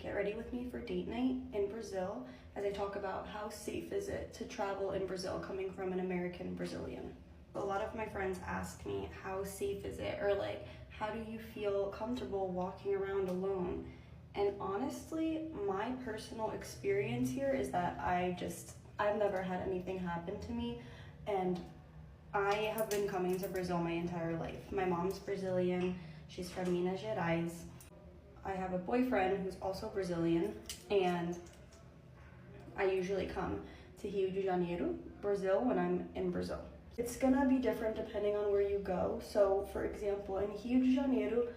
get ready with me for date night in Brazil as I talk about how safe is it to travel in Brazil coming from an American Brazilian. A lot of my friends ask me, how safe is it? Or like, how do you feel comfortable walking around alone? And honestly, my personal experience here is that I've never had anything happen to me, and I have been coming to Brazil my entire life. My mom's Brazilian, she's from Minas Gerais. I have a boyfriend who's also Brazilian, and I usually come to Rio de Janeiro, Brazil, when I'm in Brazil. It's gonna be different depending on where you go. So for example, in Rio de Janeiro,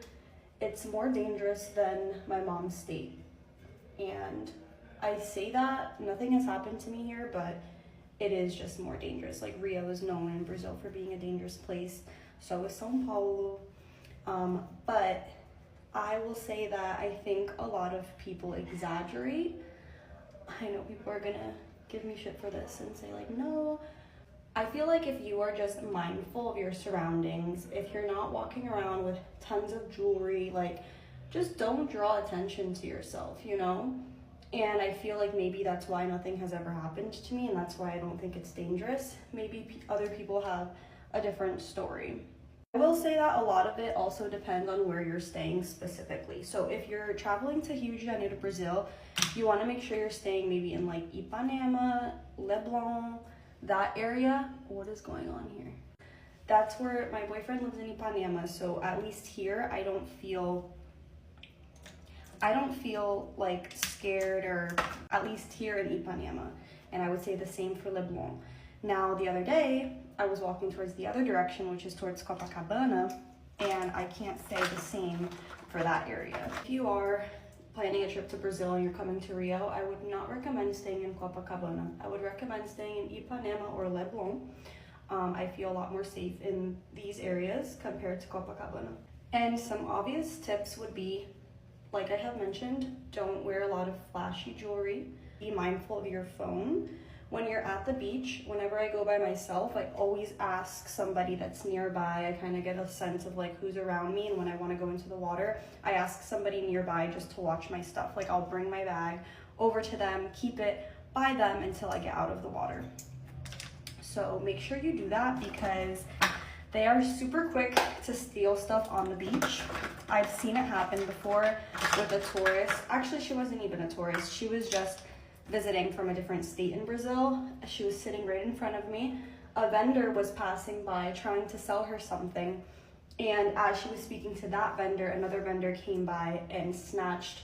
it's more dangerous than my mom's state. And I say that, nothing has happened to me here, but it is just more dangerous. Like Rio is known in Brazil for being a dangerous place. So is São Paulo. But I will say that I think a lot of people exaggerate. I know people are gonna give me shit for this and say like, no. I feel like if you are just mindful of your surroundings, if you're not walking around with tons of jewelry, like just don't draw attention to yourself, you know? And I feel like maybe that's why nothing has ever happened to me, and that's why I don't think it's dangerous. Maybe other people have a different story. I will say that a lot of it also depends on where you're staying specifically. So if you're traveling to Rio de Janeiro, Brazil, you want to make sure you're staying maybe in like Ipanema, Leblon, that area. What is going on here? That's where my boyfriend lives, in Ipanema, so at least here I don't feel like scared, or at least here in Ipanema. And I would say the same for Leblon. Now the other day I was walking towards the other direction, which is towards Copacabana, and I can't say the same for that area. If you are planning a trip to Brazil and you're coming to Rio, I would not recommend staying in Copacabana. I would recommend staying in Ipanema or Leblon. I feel a lot more safe in these areas compared to Copacabana. And some obvious tips would be, like I have mentioned, don't wear a lot of flashy jewelry. Be mindful of your phone. When you're at the beach, whenever I go by myself, I always ask somebody that's nearby. I kind of get a sense of like who's around me, and when I want to go into the water, I ask somebody nearby just to watch my stuff. Like I'll bring my bag over to them, keep it by them until I get out of the water. So make sure you do that, because they are super quick to steal stuff on the beach. I've seen it happen before with a tourist. Actually, she wasn't even a tourist. She was just visiting from a different state in Brazil. She was sitting right in front of me. A vendor was passing by trying to sell her something, and as she was speaking to that vendor, another vendor came by and snatched